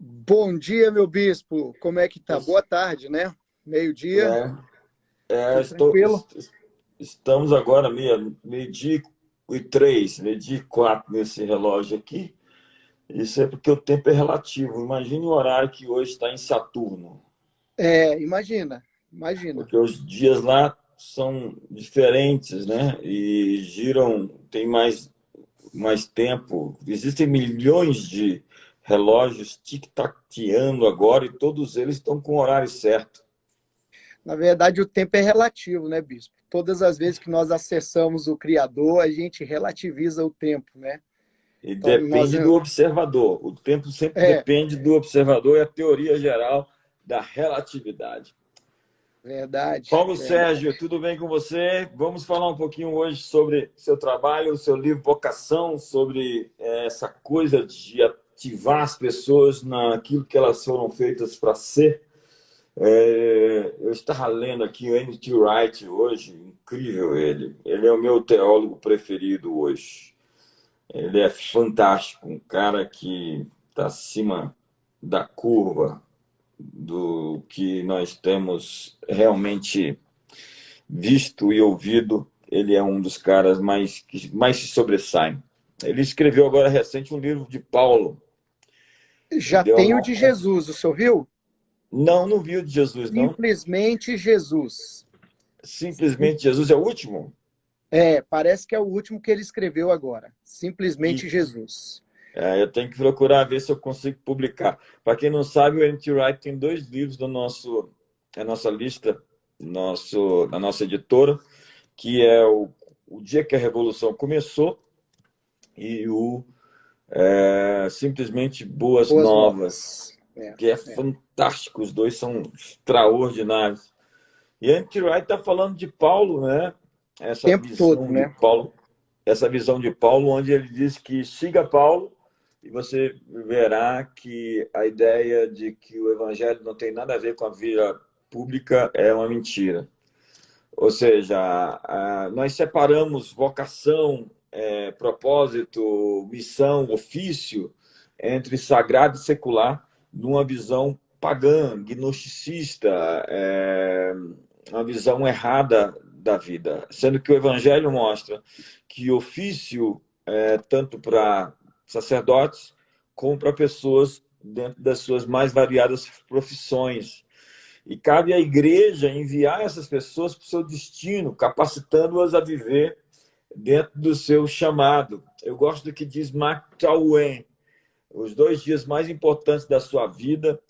Bom dia, meu bispo. Como é que tá? Boa tarde, né? Meio-dia. Tudo tranquilo? Estamos agora meio-dia e três, meio-dia e quatro nesse relógio aqui. Isso é porque o tempo é relativo. Imagine o horário que hoje está em Saturno, Imagina. porque os dias lá são diferentes, né? E giram, tem mais tempo. Existem milhões de relógios tic-taqueando agora e todos eles estão com o horário certo. Na verdade, o tempo é relativo, né, bispo? Todas as vezes que nós acessamos o Criador, a gente relativiza o tempo, né? E Então, nós... depende do observador. O tempo sempre É, depende do observador, é a teoria geral da relatividade. verdade, Paulo Sérgio, verdade. tudo bem com você? Vamos falar um pouquinho hoje sobre seu trabalho, seu livro Vocação, sobre essa coisa de ativar as pessoas naquilo que elas foram feitas para ser. Eu estava lendo aqui o N.T. Wright hoje, incrível ele. Ele é o meu teólogo preferido hoje. Ele é fantástico, um cara que está acima da curva do que nós temos realmente visto e ouvido. Ele é um dos caras que mais se sobressaem. Ele escreveu agora recente um livro de Paulo e Já deu tem o uma... de Jesus, o senhor viu? Não viu de Jesus, não? Simplesmente Jesus. Simplesmente Jesus é o último? Parece que é o último que ele escreveu agora. Simplesmente E Jesus. eu tenho que procurar ver se eu consigo publicar. Para quem não sabe, o N.T. Wright tem dois livros na nossa lista, na nossa editora, que é o Dia que a Revolução Começou e o Simplesmente Boas Boas Novas, novas. É, que é é. fantástico, os dois são extraordinários. E N.T. Wright está falando de Paulo, né? O tempo todo, né? Essa visão de Paulo, onde ele diz que siga Paulo e você verá que a ideia de que o evangelho não tem nada a ver com a vida pública é uma mentira. Ou seja, nós separamos vocação, propósito, missão, ofício entre sagrado e secular numa visão pagã, gnosticista, uma visão errada da vida, sendo que o Evangelho mostra que ofício é tanto para sacerdotes como para pessoas dentro das suas mais variadas profissões. E cabe à igreja enviar essas pessoas para o seu destino, capacitando-as a viver dentro do seu chamado. Eu gosto do que diz Mark Twain: os dois dias mais importantes da sua vida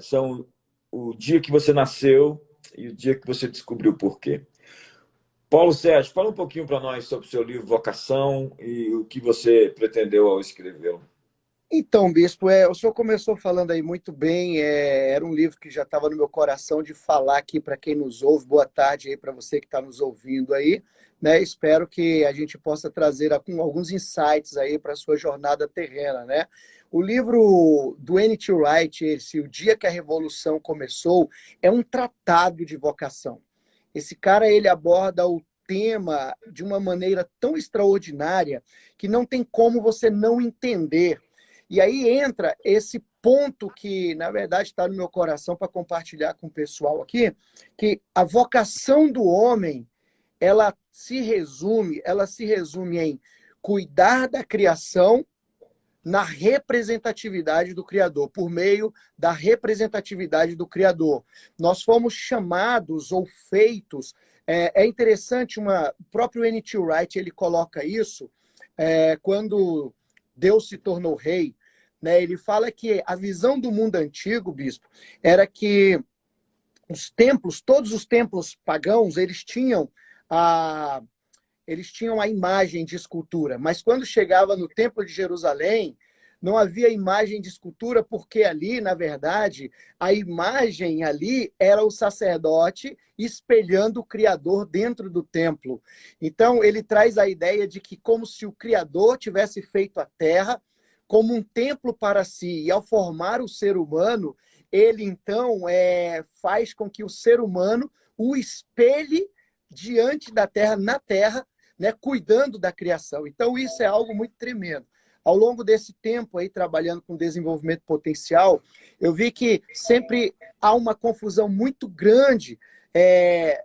são o dia que você nasceu e o dia que você descobriu o porquê. Paulo Sérgio, fala um pouquinho para nós sobre o seu livro Vocação e o que você pretendeu ao escrevê-lo. Então, bispo, o senhor começou falando aí muito bem. Era um livro que já estava no meu coração de falar aqui para quem nos ouve. Boa tarde aí para você que está nos ouvindo aí, né? Espero que a gente possa trazer alguns insights aí para a sua jornada terrena, né? O livro do N.T. Wright, esse O Dia que a Revolução Começou, é um tratado de vocação. Esse cara, ele aborda o tema de uma maneira tão extraordinária que não tem como você não entender. E aí entra esse ponto que, na verdade, está no meu coração para compartilhar com o pessoal aqui, que a vocação do homem, ela se resume em cuidar da criação na representatividade do Criador, por meio da representatividade do Criador. Nós fomos chamados ou feitos. É interessante, o próprio N.T. Wright ele coloca isso quando Deus se tornou rei. Né, ele fala que a visão do mundo antigo, bispo, era que todos os templos pagãos, eles tinham a imagem de escultura, mas quando chegava no Templo de Jerusalém, não havia imagem de escultura, porque ali, na verdade, a imagem ali era o sacerdote espelhando o Criador dentro do templo. Então, ele traz a ideia de que como se o Criador tivesse feito a terra como um templo para si, e ao formar o ser humano, ele então faz com que o ser humano o espelhe diante da terra, na terra, né, cuidando da criação. Então, isso é algo muito tremendo. ao longo desse tempo aí, trabalhando com desenvolvimento potencial, eu vi que sempre há uma confusão muito grande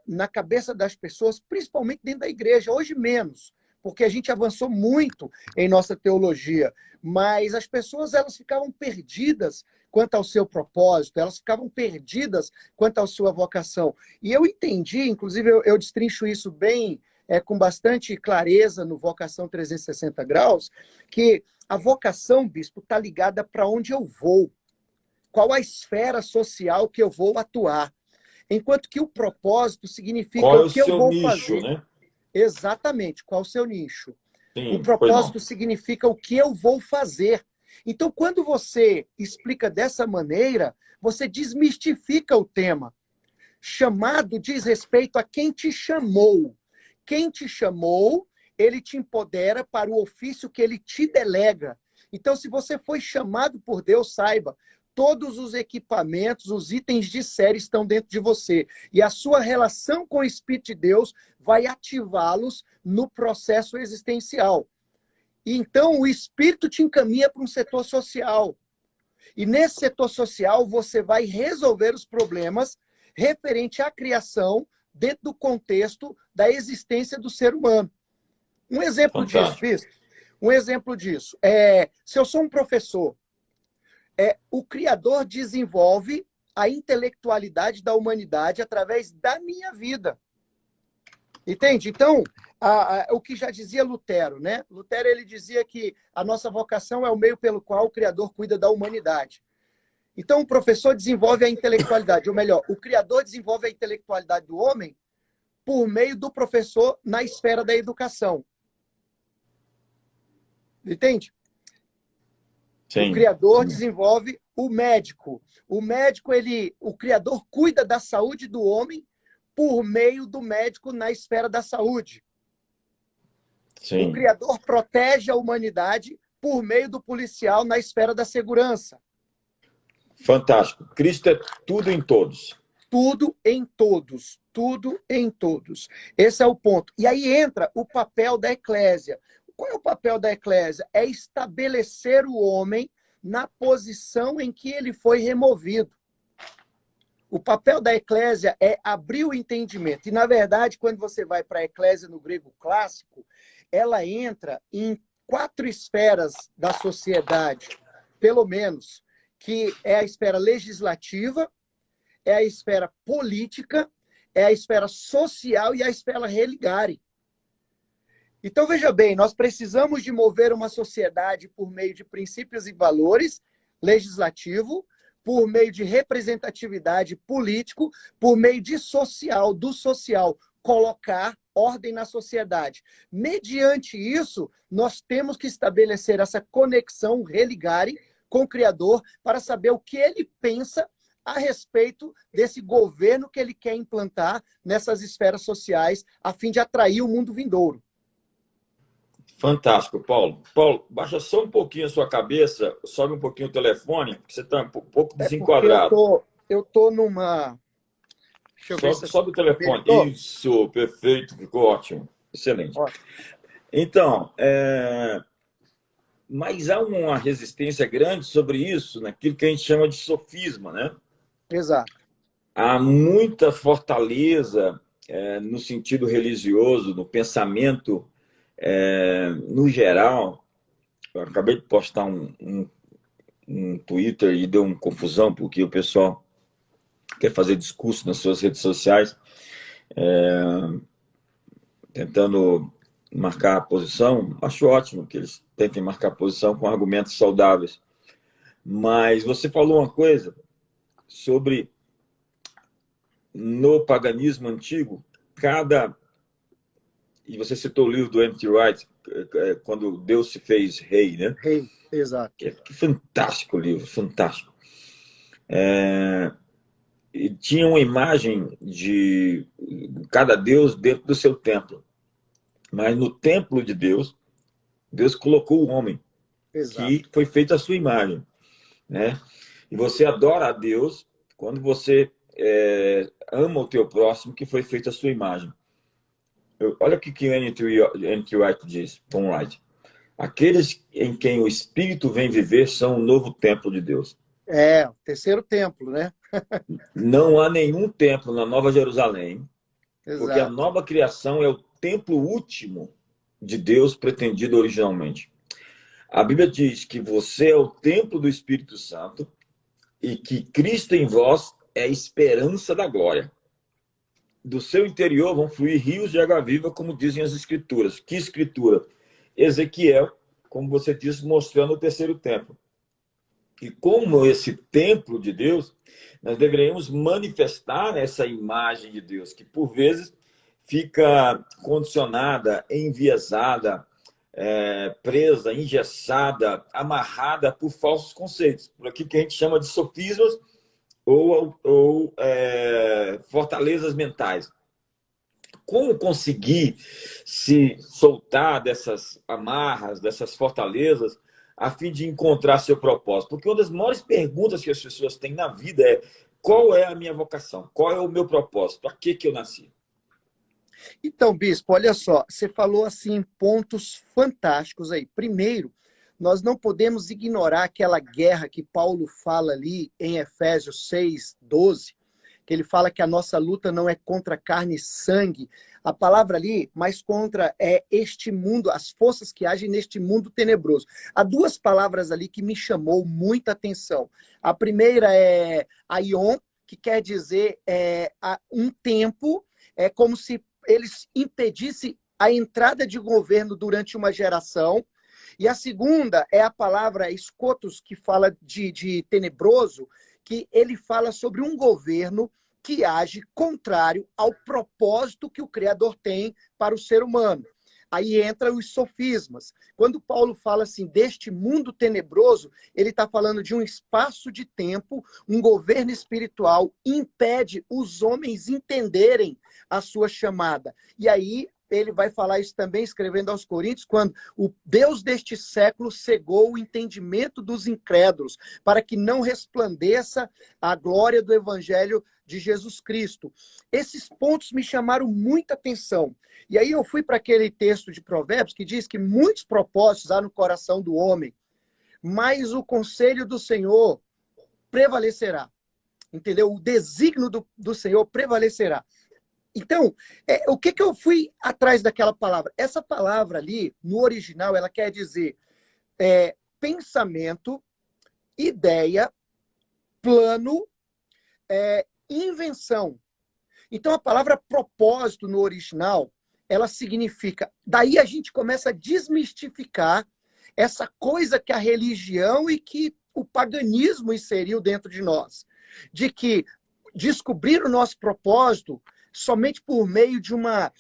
na cabeça das pessoas, principalmente dentro da igreja, hoje menos, porque a gente avançou muito em nossa teologia, mas as pessoas elas ficavam perdidas quanto ao seu propósito, elas ficavam perdidas quanto à sua vocação. E eu entendi, inclusive eu destrincho isso bem, com bastante clareza no Vocação 360 Graus, que a vocação, bispo, está ligada para onde eu vou, qual a esfera social que eu vou atuar. Enquanto que o propósito significa Qual é o o que eu seu vou nicho, fazer. né? Exatamente, qual o seu nicho. O Sim, pois não. propósito significa o que eu vou fazer. Então, quando você explica dessa maneira, você desmistifica o tema. Chamado diz respeito a quem te chamou. Quem te chamou, ele te empodera para o ofício que ele te delega. Então, se você foi chamado por Deus, saiba, todos os equipamentos, os itens de série estão dentro de você. E a sua relação com o Espírito de Deus vai ativá-los no processo existencial. E então, o Espírito te encaminha para um setor social. E nesse setor social, você vai resolver os problemas referente à criação dentro do contexto da existência do ser humano. Um exemplo disso, Fantástico. Bispo, um exemplo disso. Se eu sou um professor, o Criador desenvolve a intelectualidade da humanidade através da minha vida. Entende? Então, o que já dizia Lutero, né? Lutero ele dizia que a nossa vocação é o meio pelo qual o Criador cuida da humanidade. Então, o professor desenvolve a intelectualidade, ou melhor, o Criador desenvolve a intelectualidade do homem por meio do professor na esfera da educação. Entende? O Sim. Criador desenvolve o médico. O médico, o Criador cuida da saúde do homem por meio do médico na esfera da saúde. Sim. O Criador protege a humanidade por meio do policial na esfera da segurança. Fantástico. Cristo é tudo em todos. Tudo em todos. Tudo em todos. Esse é o ponto. E aí entra o papel da eclésia. Qual é o papel da eclésia? É estabelecer o homem na posição em que ele foi removido. O papel da eclésia é abrir o entendimento. E, na verdade, quando você vai para a eclésia no grego clássico, ela entra em 4 esferas da sociedade, pelo menos, que é a esfera legislativa, é a esfera política, é a esfera social e a esfera religare. Então, veja bem, nós precisamos de mover uma sociedade por meio de princípios e valores, legislativo, por meio de representatividade político, por meio de social, do social, colocar ordem na sociedade. Mediante isso, nós temos que estabelecer essa conexão religare com o Criador para saber o que ele pensa a respeito desse governo que ele quer implantar nessas esferas sociais, a fim de atrair o mundo vindouro. Fantástico, Paulo. Paulo, baixa só um pouquinho a sua cabeça, sobe um pouquinho o telefone, porque você está um pouco Porque desenquadrado. eu tô numa... Deixa eu ver se Sobe o telefone. habilitou. Isso, perfeito, ficou ótimo. Excelente. Ótimo. Então, mas há uma resistência grande sobre isso, naquilo que a gente chama de sofisma, né? Exato. Há muita fortaleza no sentido religioso, no pensamento, no geral. Eu acabei de postar um Twitter e deu uma confusão, porque o pessoal quer fazer discurso nas suas redes sociais, tentando marcar a posição. Acho ótimo que eles tentem marcar a posição com argumentos saudáveis. Mas você falou uma coisa sobre, no paganismo antigo, e você citou o livro do N.T. Wright, quando Deus se fez rei, né? Rei, exato. Que fantástico livro, fantástico. E tinha uma imagem de cada Deus dentro do seu templo. Mas no templo de Deus, Deus colocou o homem, Exato. que foi feito à sua imagem, né? E você adora a Deus quando você ama o teu próximo, que foi feito à sua imagem. Olha o que o N.T. Wright diz, Tom Wright. Aqueles em quem o Espírito vem viver são o novo templo de Deus. É, o terceiro templo, né? Não há nenhum templo na Nova Jerusalém, porque a Exato. nova criação é o templo último de Deus pretendido originalmente. A Bíblia diz que você é o templo do Espírito Santo e que Cristo em vós é a esperança da glória. Do seu interior vão fluir rios de água viva, como dizem as Escrituras. Que Escritura? Ezequiel, como você disse, mostrando o terceiro templo. E como esse templo de Deus, nós deveríamos manifestar essa imagem de Deus, que por vezes fica condicionada, enviesada, presa, engessada, amarrada por falsos conceitos, por aquilo que a gente chama de sofismas ou fortalezas mentais. Como conseguir se soltar dessas amarras, dessas fortalezas, a fim de encontrar seu propósito? Porque uma das maiores perguntas que as pessoas têm na vida é: qual é a minha vocação? Qual é o meu propósito? Para que eu nasci? Então, Bispo, olha só, você falou assim pontos fantásticos aí. Primeiro, nós não podemos ignorar aquela guerra que Paulo fala ali em Efésios 6:12, que ele fala que a nossa luta não é contra carne e sangue. A palavra ali, mas contra este mundo, as forças que agem neste mundo tenebroso. Há duas palavras ali que me chamou muita atenção. A primeira é aion, que quer dizer um tempo, é como se eles impedissem a entrada de governo durante uma geração. E a segunda é a palavra escotos, que fala de tenebroso, que ele fala sobre um governo que age contrário ao propósito que o Criador tem para o ser humano. Aí entra os sofismas. Quando Paulo fala assim, deste mundo tenebroso, ele está falando de um espaço de tempo, um governo espiritual impede os homens entenderem a sua chamada. E aí ele vai falar isso também, escrevendo aos Coríntios, quando o Deus deste século cegou o entendimento dos incrédulos, para que não resplandeça a glória do evangelho de Jesus Cristo. Esses pontos me chamaram muita atenção. E aí eu fui para aquele texto de Provérbios que diz que muitos propósitos há no coração do homem, mas o conselho do Senhor prevalecerá. Entendeu? O desígnio do Senhor prevalecerá. Então, o que eu fui atrás daquela palavra? Essa palavra ali, no original, ela quer dizer pensamento, ideia, plano, invenção. Então, a palavra propósito no original, ela significa... Daí a gente começa a desmistificar essa coisa que a religião e que o paganismo inseriu dentro de nós. De que descobrir o nosso propósito somente por meio de uma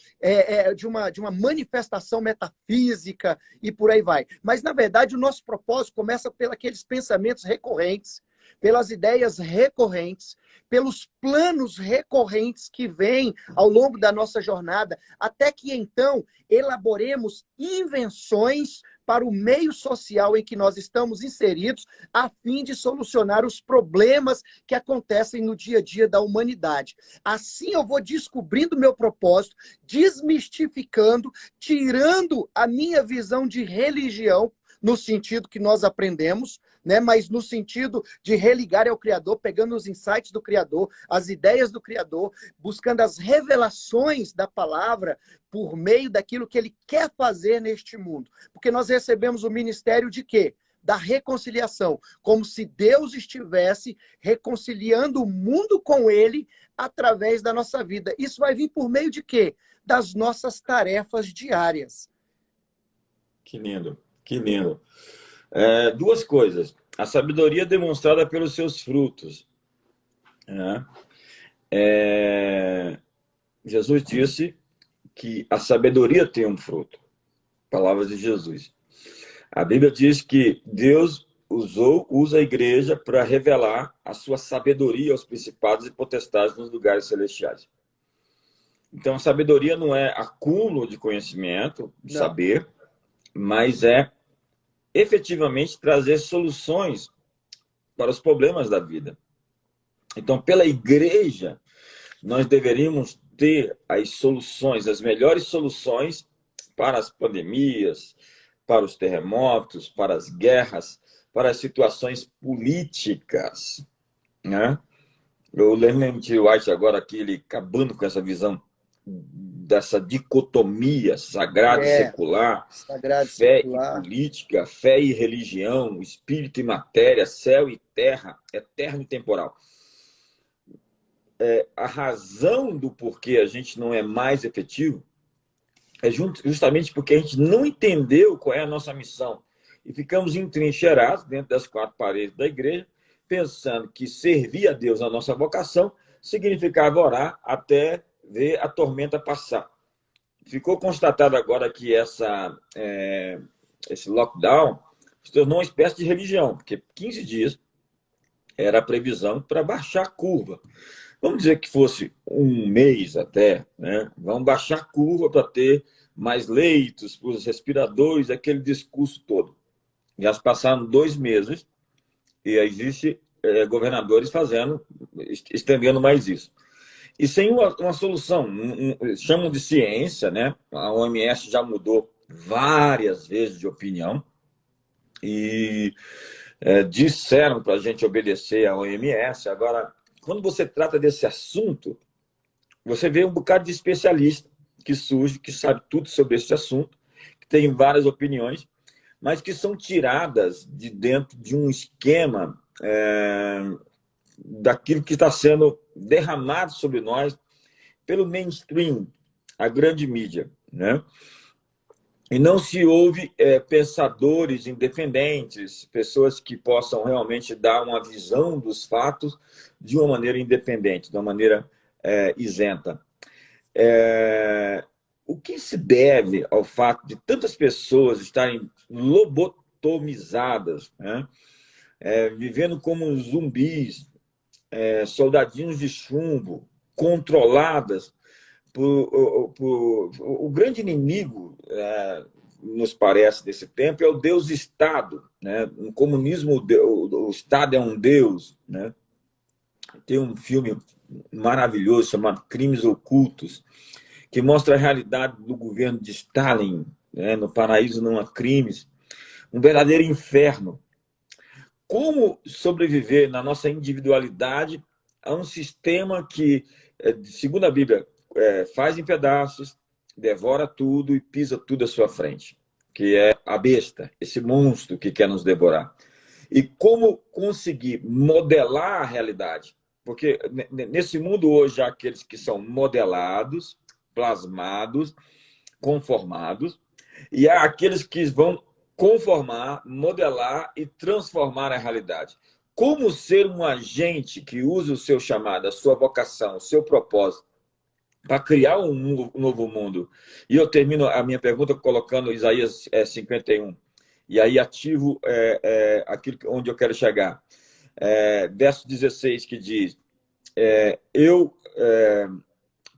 manifestação metafísica e por aí vai. Mas, na verdade, o nosso propósito começa pelos aqueles pensamentos recorrentes, pelas ideias recorrentes, pelos planos recorrentes que vêm ao longo da nossa jornada, até que, então, elaboremos invenções para o meio social em que nós estamos inseridos, a fim de solucionar os problemas que acontecem no dia a dia da humanidade. Assim eu vou descobrindo o meu propósito, desmistificando, tirando a minha visão de religião, no sentido que nós aprendemos, né? Mas no sentido de religar ao Criador, pegando os insights do Criador, as ideias do Criador, buscando as revelações da palavra por meio daquilo que Ele quer fazer neste mundo. Porque nós recebemos o ministério de quê? Da reconciliação, como se Deus estivesse reconciliando o mundo com Ele através da nossa vida. Isso vai vir por meio de quê? Das nossas tarefas diárias. Que lindo, que lindo. Duas coisas. A sabedoria demonstrada pelos seus frutos. Jesus disse que a sabedoria tem um fruto. Palavras de Jesus. A Bíblia diz que Deus usa a igreja para revelar a sua sabedoria aos principados e potestades nos lugares celestiais. Então, a sabedoria não é acúmulo de conhecimento, de saber, mas é efetivamente trazer soluções para os problemas da vida. Então, pela igreja, nós deveríamos ter as soluções, as melhores soluções para as pandemias, para os terremotos, para as guerras, para as situações políticas, né? Eu lembro de White agora aqui, ele acabando com essa visão dessa dicotomia sagrado e secular, sagrado e fé e secular. política, fé e religião, espírito e matéria, céu e terra, eterno e temporal. A razão do porquê a gente não é mais efetivo é justamente porque a gente não entendeu qual é a nossa missão. E ficamos entrincheirados dentro das quatro paredes da igreja, pensando que servir a Deus na nossa vocação significava orar até ver a tormenta passar. Ficou constatado agora que esse lockdown se tornou uma espécie de religião, porque 15 dias era a previsão para baixar a curva. Vamos dizer que fosse um mês até, né? Vamos baixar a curva para ter mais leitos para os respiradores, aquele discurso todo. Já se passaram 2 meses e existe governadores estendendo mais isso. E sem uma solução, chamam de ciência, né? A OMS já mudou várias vezes de opinião e disseram para a gente obedecer à OMS. Agora, quando você trata desse assunto, você vê um bocado de especialista que surge, que sabe tudo sobre esse assunto, que tem várias opiniões, mas que são tiradas de dentro de um esquema daquilo que está sendo derramado sobre nós pelo mainstream, a grande mídia, né? E não se ouve pensadores independentes, pessoas que possam realmente dar uma visão dos fatos de uma maneira independente, de uma maneira isenta. O que se deve ao fato de tantas pessoas estarem lobotomizadas, né? Vivendo como zumbis, soldadinhos de chumbo, controladas o grande inimigo, nos parece, desse tempo é o Deus-Estado, né? No comunismo, o Estado é um Deus, né? Tem um filme maravilhoso chamado Crimes Ocultos, que mostra a realidade do governo de Stalin, né? No paraíso não há crimes, um verdadeiro inferno. Como sobreviver na nossa individualidade a um sistema que, segundo a Bíblia, faz em pedaços, devora tudo e pisa tudo à sua frente, que é a besta, esse monstro que quer nos devorar. E como conseguir modelar a realidade? Porque nesse mundo hoje há aqueles que são modelados, plasmados, conformados, e há aqueles que vão conformar, modelar e transformar a realidade. Como ser um agente que usa o seu chamado, a sua vocação, o seu propósito, para criar um novo mundo? E eu termino a minha pergunta colocando Isaías 51. E aí ativo aquilo onde eu quero chegar. Verso 16, que diz: eu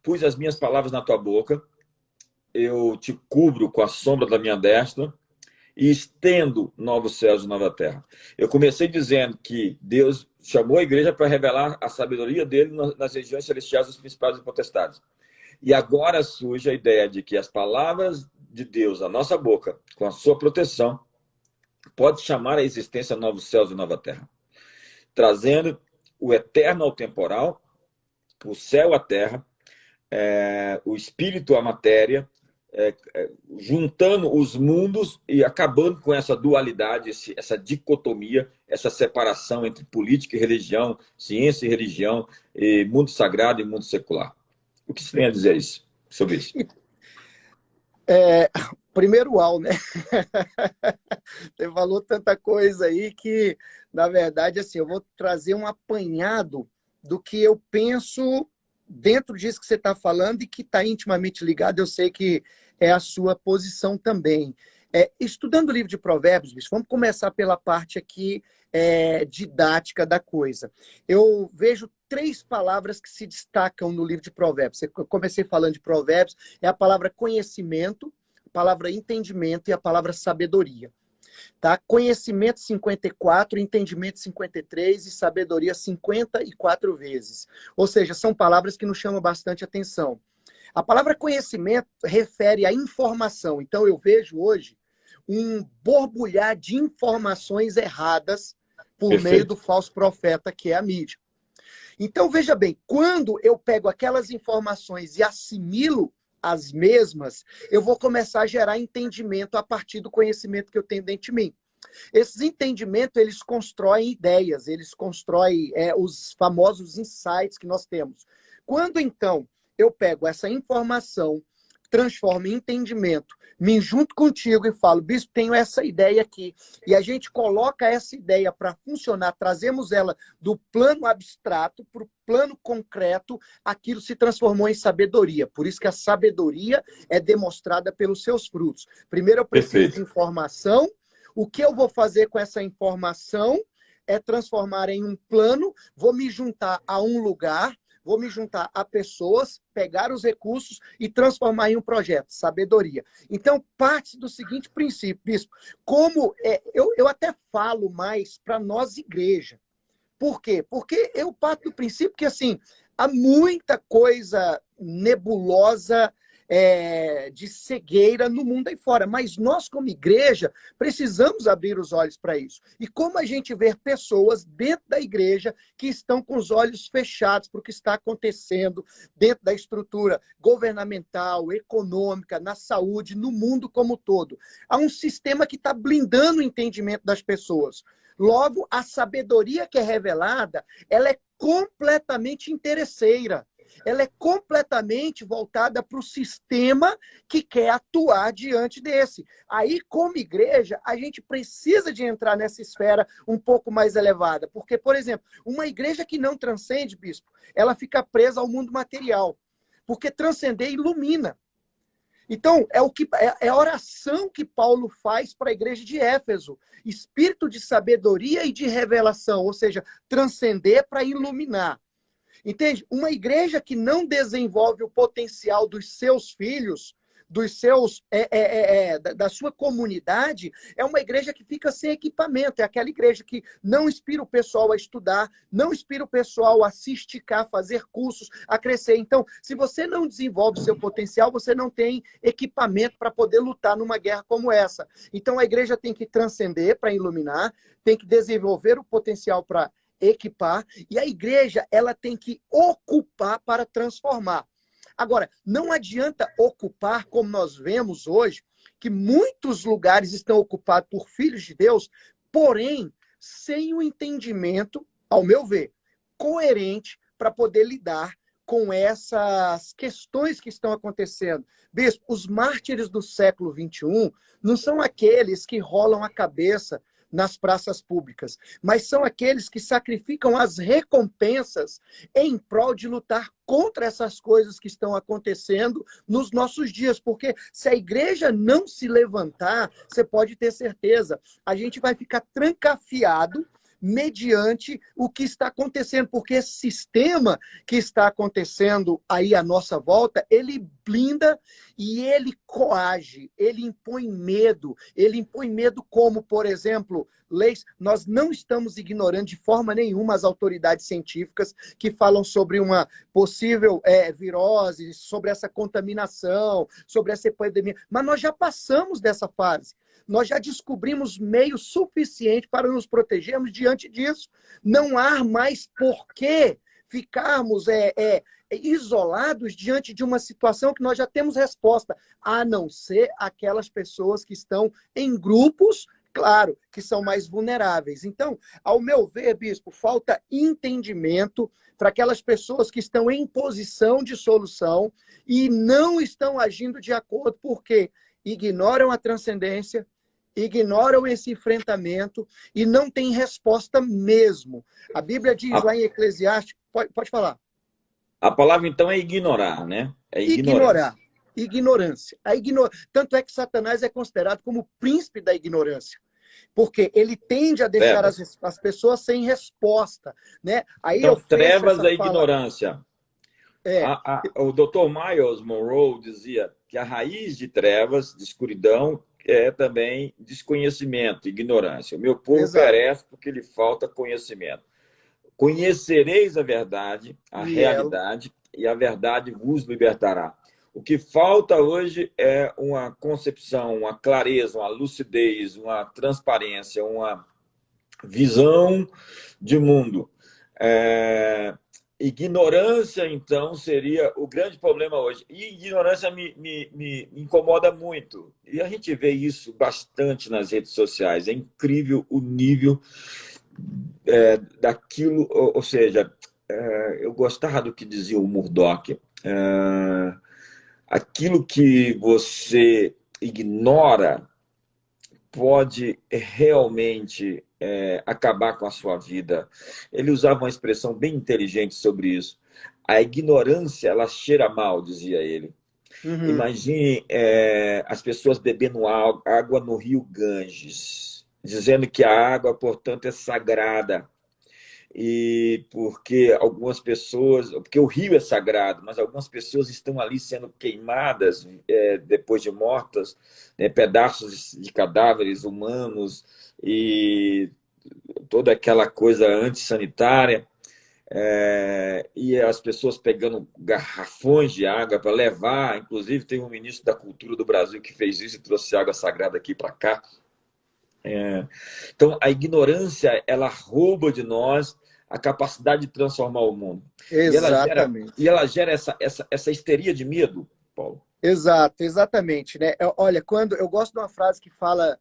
pus as minhas palavras na tua boca, eu te cubro com a sombra da minha destra e estendo novos céus e nova terra. Eu comecei dizendo que Deus chamou a igreja para revelar a sabedoria dele nas regiões celestiais dos principados e potestades. E agora surge a ideia de que as palavras de Deus, a nossa boca, com a sua proteção, pode chamar à existência novos céus e nova terra, trazendo o eterno ao temporal, o céu à terra, o espírito à matéria, juntando os mundos e acabando com essa dualidade, essa dicotomia, essa separação entre política e religião, ciência e religião, e mundo sagrado e mundo secular. O que você tem a dizer sobre isso? Primeiro, uau, né? Você falou tanta coisa aí que, na verdade, assim, eu vou trazer um apanhado do que eu penso dentro disso que você está falando e que está intimamente ligado, eu sei que é a sua posição também. Estudando o livro de Provérbios, bicho, vamos começar pela parte aqui didática da coisa. Eu vejo 3 palavras que se destacam no livro de Provérbios. Eu comecei falando de Provérbios, é a palavra conhecimento, a palavra entendimento e a palavra sabedoria. Tá? Conhecimento 54, entendimento 53 e sabedoria 54 vezes. Ou seja, são palavras que nos chamam bastante atenção. A palavra conhecimento refere à informação. Então, eu vejo hoje um borbulhar de informações erradas por meio Perfeito. do falso profeta, que é a mídia. Então, veja bem, quando eu pego aquelas informações e assimilo as mesmas, eu vou começar a gerar entendimento a partir do conhecimento que eu tenho dentro de mim. Esses entendimentos, eles constroem ideias, eles constroem os famosos insights que nós temos. Quando, então, eu pego essa informação, transformo em entendimento, me junto contigo e falo, bispo, tenho essa ideia aqui, e a gente coloca essa ideia para funcionar, trazemos ela do plano abstrato para o plano concreto, aquilo se transformou em sabedoria. Por isso que a sabedoria é demonstrada pelos seus frutos. Primeiro eu preciso de Perfeito. informação. O que eu vou fazer com essa informação é transformar em um plano, vou me juntar a um lugar, vou me juntar a pessoas, pegar os recursos e transformar em um projeto, sabedoria. Então, parte do seguinte princípio, bispo, como eu até falo mais para nós, igreja. Por quê? Porque eu parto do princípio que, assim, há muita coisa nebulosa, de cegueira no mundo aí fora. Mas nós, como igreja, precisamos abrir os olhos para isso. E como a gente vê pessoas dentro da igreja que estão com os olhos fechados para o que está acontecendo dentro da estrutura governamental, econômica, na saúde, no mundo como um todo. Há um sistema que está blindando o entendimento das pessoas. Logo, a sabedoria que é revelada, ela é completamente interesseira. Ela é completamente voltada para o sistema que quer atuar diante desse. Aí, como igreja, a gente precisa de entrar nessa esfera um pouco mais elevada. Porque, por exemplo, uma igreja que não transcende, bispo, ela fica presa ao mundo material. Porque transcender ilumina. Então, é a oração que Paulo faz para a igreja de Éfeso. Espírito de sabedoria e de revelação, ou seja, transcender para iluminar. Entende? Uma igreja que não desenvolve o potencial dos seus filhos, dos seus da sua comunidade, é uma igreja que fica sem equipamento. É aquela igreja que não inspira o pessoal a estudar, não inspira o pessoal a se esticar, fazer cursos, a crescer. Então, se você não desenvolve o seu potencial, você não tem equipamento para poder lutar numa guerra como essa. Então, a igreja tem que transcender para iluminar, tem que desenvolver o potencial para equipar, e a igreja ela tem que ocupar para transformar. Agora, não adianta ocupar, como nós vemos hoje, que muitos lugares estão ocupados por filhos de Deus, porém, sem o entendimento, ao meu ver, coerente para poder lidar com essas questões que estão acontecendo. Bispo, os mártires do século XXI não são aqueles que rolam a cabeça nas praças públicas, mas são aqueles que sacrificam as recompensas em prol de lutar contra essas coisas que estão acontecendo nos nossos dias, porque se a igreja não se levantar, você pode ter certeza, a gente vai ficar trancafiado mediante o que está acontecendo, porque esse sistema que está acontecendo aí à nossa volta, ele blinda e ele coage, ele impõe medo como, por exemplo, leis. Nós não estamos ignorando de forma nenhuma as autoridades científicas que falam sobre uma possível virose, sobre essa contaminação, sobre essa epidemia, mas nós já passamos dessa fase. Nós já descobrimos meios suficientes para nos protegermos diante disso. Não há mais por que ficarmos isolados diante de uma situação que nós já temos resposta, a não ser aquelas pessoas que estão em grupos, claro, que são mais vulneráveis. Então, ao meu ver, bispo, falta entendimento para aquelas pessoas que estão em posição de solução e não estão agindo de acordo, porque ignoram a transcendência, ignoram esse enfrentamento e não tem resposta mesmo. A Bíblia diz lá A, em Eclesiastes, pode falar. a palavra, então, é ignorar, né? É ignorância. Ignorar. Ignorância. Tanto é que Satanás é considerado como o príncipe da ignorância. Porque ele tende a deixar Trevas. as pessoas sem resposta. Né? Aí eu Então, fecho trevas essa é fala. ignorância. É, O Dr. Miles Monroe dizia que a raiz de trevas, de escuridão, é também desconhecimento, ignorância. O meu povo exato. perece porque lhe falta conhecimento. Conhecereis a verdade, a E ela, realidade, e a verdade vos libertará. O que falta hoje é uma concepção, uma clareza, uma lucidez, uma transparência, uma visão de mundo. Ignorância, então, seria o grande problema hoje. E ignorância me incomoda muito. E a gente vê isso bastante nas redes sociais. É incrível o nível daquilo. Ou seja, eu gostava do que dizia o Murdoch. Aquilo que você ignora pode realmente acabar com a sua vida. Ele usava uma expressão bem inteligente sobre isso. A ignorância, ela cheira mal, dizia ele. Uhum. Imagine as pessoas bebendo água no rio Ganges, dizendo que a água, portanto, é sagrada. E porque algumas pessoas, porque o rio é sagrado, mas algumas pessoas estão ali sendo queimadas depois de mortas, pedaços de cadáveres humanos e toda aquela coisa antissanitária, e as pessoas pegando garrafões de água para levar. Inclusive, tem um ministro da Cultura do Brasil que fez isso e trouxe água sagrada aqui para cá. Então, a ignorância, ela rouba de nós a capacidade de transformar o mundo. Exatamente. E ela gera essa histeria de medo, Paulo. Exato, exatamente, né? Olha, quando eu gosto de uma frase que fala,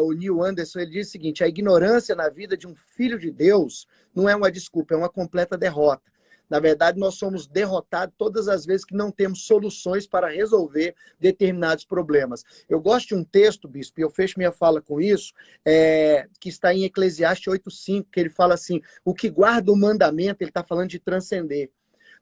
o Neil Anderson, ele diz o seguinte: a ignorância na vida de um filho de Deus não é uma desculpa, é uma completa derrota. Na verdade, nós somos derrotados todas as vezes que não temos soluções para resolver determinados problemas. Eu gosto de um texto, bispo, e eu fecho minha fala com isso, que está em Eclesiastes 8:5, que ele fala assim: o que guarda o mandamento, ele está falando de transcender,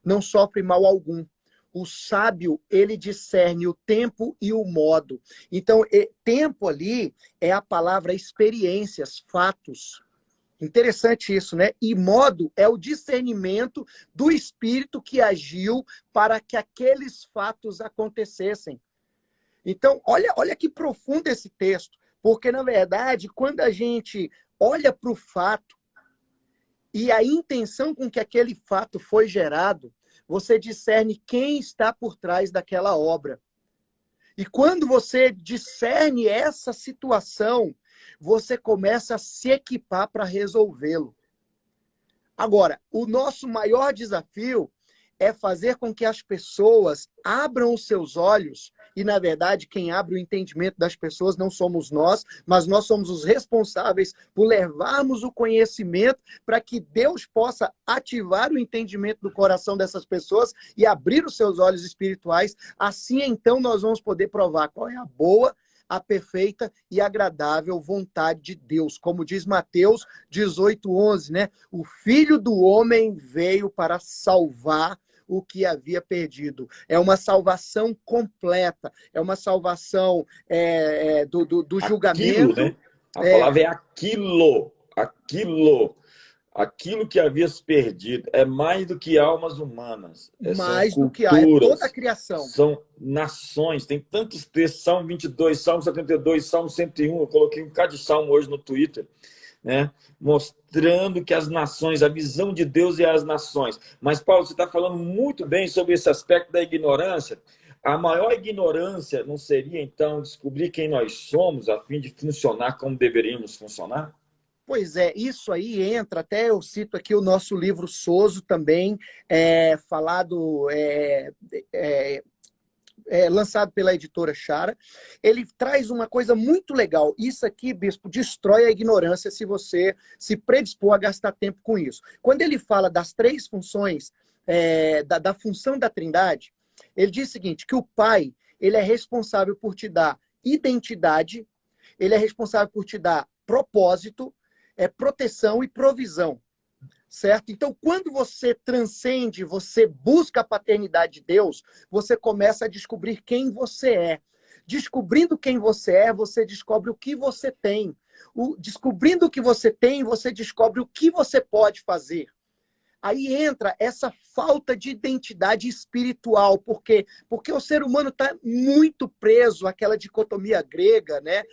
não sofre mal algum. O sábio, ele discerne o tempo e o modo. Então, tempo ali é a palavra experiências, fatos. Interessante isso, né? E modo é o discernimento do espírito que agiu para que aqueles fatos acontecessem. Então, olha que profundo esse texto. Porque, na verdade, quando a gente olha para o fato e a intenção com que aquele fato foi gerado, você discerne quem está por trás daquela obra. E quando você discerne essa situação, você começa a se equipar para resolvê-lo. Agora, o nosso maior desafio é fazer com que as pessoas abram os seus olhos, e, na verdade, quem abre o entendimento das pessoas não somos nós, mas nós somos os responsáveis por levarmos o conhecimento para que Deus possa ativar o entendimento do coração dessas pessoas e abrir os seus olhos espirituais. Assim, então, nós vamos poder provar qual é a boa, a perfeita e agradável vontade de Deus. Como diz Mateus 18:11, né? O Filho do Homem veio para salvar o que havia perdido. É uma salvação completa, é uma salvação do julgamento. Aquilo, né? A palavra é aquilo. Aquilo que havias perdido é mais do que almas humanas. Mais são do que é toda a culturas, criação. são nações. Tem tantos textos, Salmo 22, Salmo 72, Salmo 101. Eu coloquei um bocado de salmo hoje no Twitter, né? Mostrando que as nações, a visão de Deus é as nações. Mas, Paulo, você está falando muito bem sobre esse aspecto da ignorância. A maior ignorância não seria, então, descobrir quem nós somos a fim de funcionar como deveríamos funcionar? Pois é, isso aí entra, até eu cito aqui o nosso livro Soso também, falado, lançado pela editora Chara. Ele traz uma coisa muito legal. Isso aqui, bispo, destrói a ignorância se você se predispor a gastar tempo com isso. Quando ele fala das 3 funções, da função da Trindade, ele diz o seguinte, que o Pai, ele é responsável por te dar identidade, ele é responsável por te dar propósito, proteção e provisão, certo? Então, quando você transcende, você busca a paternidade de Deus, você começa a descobrir quem você é. Descobrindo quem você é, você descobre o que você tem. Descobrindo o que você tem, você descobre o que você pode fazer. aí entra essa falta de identidade espiritual. Por quê? Porque o ser humano está muito preso àquela dicotomia grega, né?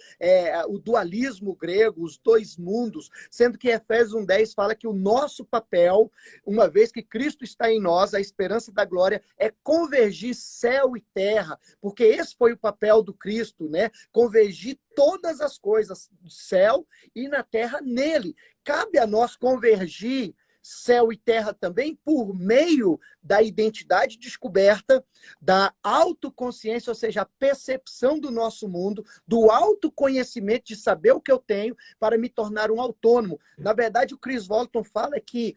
O dualismo grego, os dois mundos, sendo que Efésios 1:10 fala que o nosso papel, uma vez que Cristo está em nós, a esperança da glória, é convergir céu e terra, porque esse foi o papel do Cristo, né? Convergir todas as coisas do céu e na terra nele. Cabe a nós convergir céu e terra também por meio da identidade descoberta, da autoconsciência, ou seja, a percepção do nosso mundo, do autoconhecimento de saber o que eu tenho para me tornar um autônomo. Na verdade, o Chris Walton fala que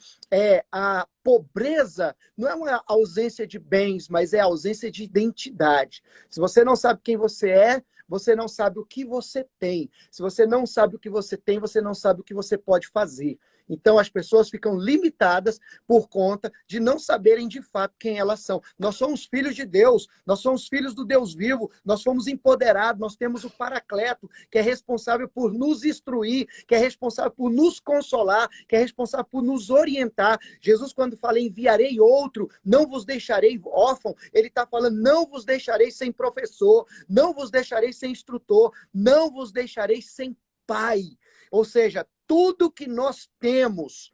a pobreza não é uma ausência de bens, mas é a ausência de identidade. Se você não sabe quem você é, você não sabe o que você tem. Se você não sabe o que você tem, você não sabe o que você pode fazer. Então, as pessoas ficam limitadas por conta de não saberem de fato quem elas são. Nós somos filhos de Deus, nós somos filhos do Deus vivo, nós fomos empoderados, nós temos o Paracleto, que é responsável por nos instruir, que é responsável por nos consolar, que é responsável por nos orientar. Jesus, quando fala enviarei outro, não vos deixarei órfão, ele está falando não vos deixarei sem professor, não vos deixarei sem instrutor, não vos deixarei sem pai. Ou seja, tudo que nós temos,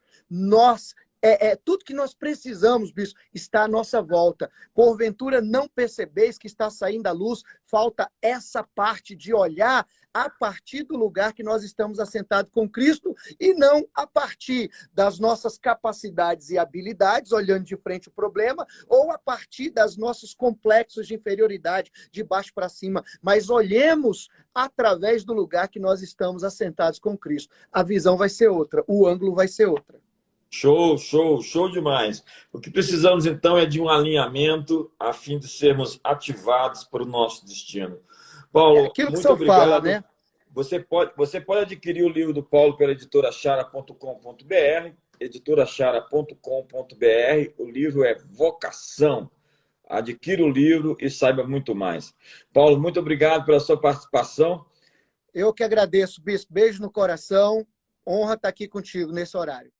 tudo que nós precisamos, bispo, está à nossa volta. Porventura não percebeis que está saindo a luz, falta essa parte de olhar a partir do lugar que nós estamos assentados com Cristo e não a partir das nossas capacidades e habilidades, olhando de frente o problema, ou a partir das nossos complexos de inferioridade, de baixo para cima, mas olhemos através do lugar que nós estamos assentados com Cristo. A visão vai ser outra, o ângulo vai ser outra. Show, show, show demais. O que precisamos, então, é de um alinhamento a fim de sermos ativados para o nosso destino. Paulo, aquilo que o muito senhor obrigado. fala, né? Você pode adquirir o livro do Paulo pela editorachara.com.br, editorachara.com.br. O livro é Vocação. Adquira o livro e saiba muito mais. Paulo, muito obrigado pela sua participação. Eu que agradeço, bispo. Beijo no coração. Honra estar aqui contigo nesse horário.